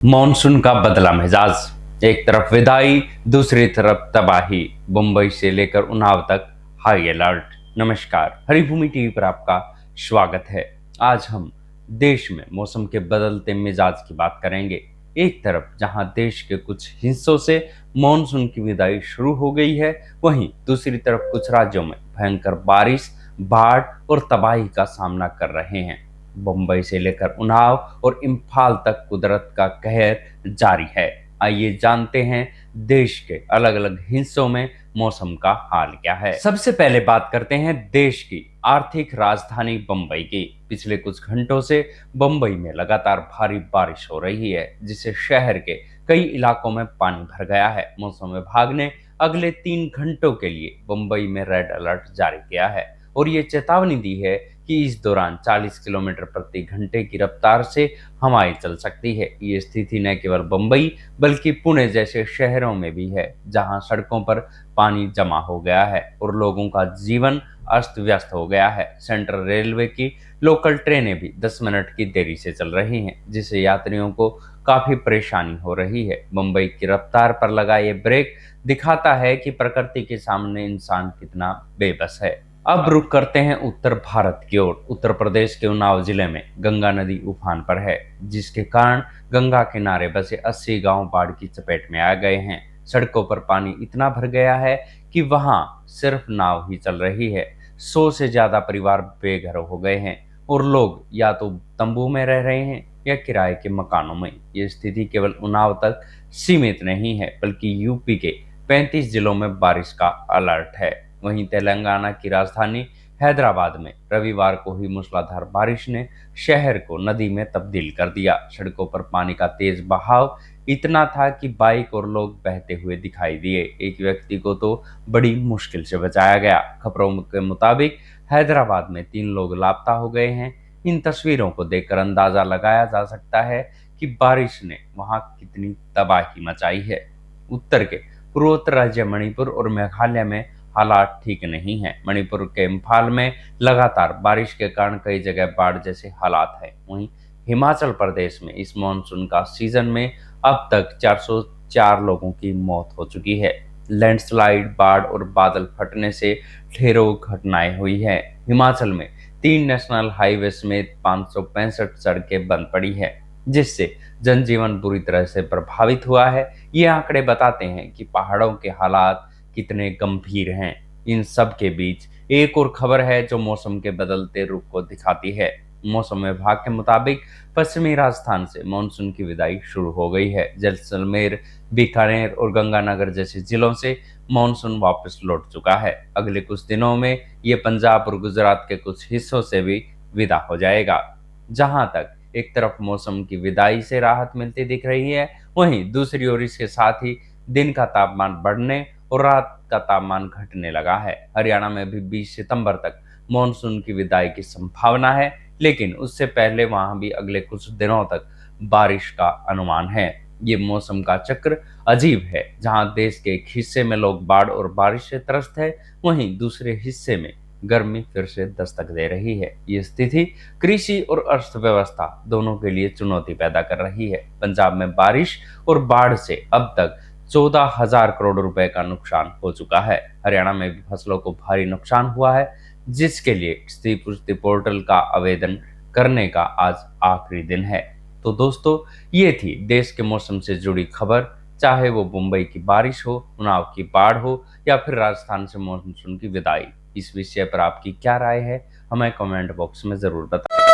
Monsoon का बदला मिजाज, एक तरफ विदाई दूसरी तरफ तबाही। मुंबई से लेकर उन्नाव तक हाई अलर्ट। नमस्कार, हरिभूमि टीवी पर आपका स्वागत है। आज हम देश में मौसम के बदलते मिजाज की बात करेंगे। एक तरफ जहां देश के कुछ हिस्सों से मॉनसून की विदाई शुरू हो गई है, वहीं दूसरी तरफ कुछ राज्यों में भयंकर बारिश, बाढ़ और तबाही का सामना कर रहे हैं। मुंबई से लेकर उन्नाव और इम्फाल तक कुदरत का कहर जारी है। आइए जानते हैं देश के अलग अलग हिस्सों में मौसम का हाल क्या है। सबसे पहले बात करते हैं देश की आर्थिक राजधानी बम्बई की। पिछले कुछ घंटों से बम्बई में लगातार भारी बारिश हो रही है, जिससे शहर के कई इलाकों में पानी भर गया है। मौसम विभाग ने अगले 3 घंटों के लिए बम्बई में रेड अलर्ट जारी किया है और ये चेतावनी दी है कि इस दौरान 40 किलोमीटर प्रति घंटे की रफ्तार से हवाएं चल सकती है। ये स्थिति न केवल बम्बई बल्कि पुणे जैसे शहरों में भी है, जहां सड़कों पर पानी जमा हो गया है और लोगों का जीवन अस्त व्यस्त हो गया है। सेंट्रल रेलवे की लोकल ट्रेनें भी 10 मिनट की देरी से चल रही हैं, जिससे यात्रियों को काफी परेशानी हो रही है। मुंबई की रफ्तार पर लगा ये ब्रेक दिखाता है कि प्रकृति के सामने इंसान कितना बेबस है। अब रुक करते हैं उत्तर भारत की ओर। उत्तर प्रदेश के उन्नाव जिले में गंगा नदी उफान पर है, जिसके कारण गंगा किनारे बसे 80 गांव बाढ़ की चपेट में आ गए हैं। सड़कों पर पानी इतना भर गया है कि वहां सिर्फ नाव ही चल रही है। 100 से ज्यादा परिवार बेघर हो गए हैं और लोग या तो तंबू में रह रहे हैं या किराए के मकानों में। ये स्थिति केवल उन्नाव तक सीमित नहीं है, बल्कि यूपी के 35 जिलों में बारिश का अलर्ट है। वहीं तेलंगाना की राजधानी हैदराबाद में रविवार को ही मूसलाधार बारिश ने शहर को नदी में तब्दील कर दिया। सड़कों पर पानी का तेज बहाव इतना था कि बाइक और लोग बहते हुए दिखाई दिए। एक व्यक्ति को तो बड़ी मुश्किल से बचाया गया। खबरों के मुताबिक हैदराबाद में 3 लोग लापता हो गए हैं। इन तस्वीरों को देखकर अंदाजा लगाया जा सकता है कि बारिश ने वहां कितनी तबाही मचाई है। उत्तर के पूर्वोत्तर राज्य मणिपुर और मेघालय में हालात ठीक नहीं है। मणिपुर के इम्फाल में लगातार बारिश के कारण कई जगह बाढ़ जैसे हालात हैं। वहीं हिमाचल प्रदेश में इस मानसून का सीजन में अब तक 404 लोगों की मौत हो चुकी है। लैंडस्लाइड, बाढ़ और बादल फटने से ढेरों घटनाएं हुई हैं। हिमाचल में 3 नेशनल हाईवे समेत 565 सड़कें बंद पड़ी है, जिससे जनजीवन बुरी तरह से प्रभावित हुआ है। ये आंकड़े बताते हैं कि पहाड़ों के हालात कितने गंभीर हैं। इन सब के बीच एक और खबर है जो मौसम के बदलते रुख को दिखाती है। मौसम विभाग के मुताबिक पश्चिमी राजस्थान से मानसून की विदाई शुरू हो गई है। जैसलमेर, बीकानेर और गंगानगर जैसे जिलों से मानसून वापस लौट चुका है। अगले कुछ दिनों में ये पंजाब और गुजरात के कुछ हिस्सों से भी विदा हो जाएगा। जहां तक एक तरफ मौसम की विदाई से राहत मिलती दिख रही है, वहीं दूसरी ओर इसके साथ ही दिन का तापमान बढ़ने और रात का तापमान घटने लगा है। हरियाणा में भी 20 सितंबर तक मॉनसून की विदाई की संभावना है, लेकिन उससे पहले वहां भी अगले कुछ दिनों तक बारिश का अनुमान है। ये मौसम का चक्र अजीब है, जहां देश के एक हिस्से में लोग बाढ़ और बारिश से त्रस्त है, वहीं दूसरे हिस्से में गर्मी फिर से दस्तक दे रही है। ये स्थिति कृषि और अर्थव्यवस्था दोनों के लिए चुनौती पैदा कर रही है। पंजाब में बारिश और बाढ़ से अब तक 14,000 करोड़ रुपए का नुकसान हो चुका है। हरियाणा में भी फसलों को भारी नुकसान हुआ है, जिसके लिए क्षतिपूर्ति पोर्टल का आवेदन करने का आज आखिरी दिन है। तो दोस्तों, ये थी देश के मौसम से जुड़ी खबर। चाहे वो मुंबई की बारिश हो, उन्नाव की बाढ़ हो या फिर राजस्थान से मानसून की विदाई, इस विषय पर आपकी क्या राय है, हमें कमेंट बॉक्स में जरूर बताएं।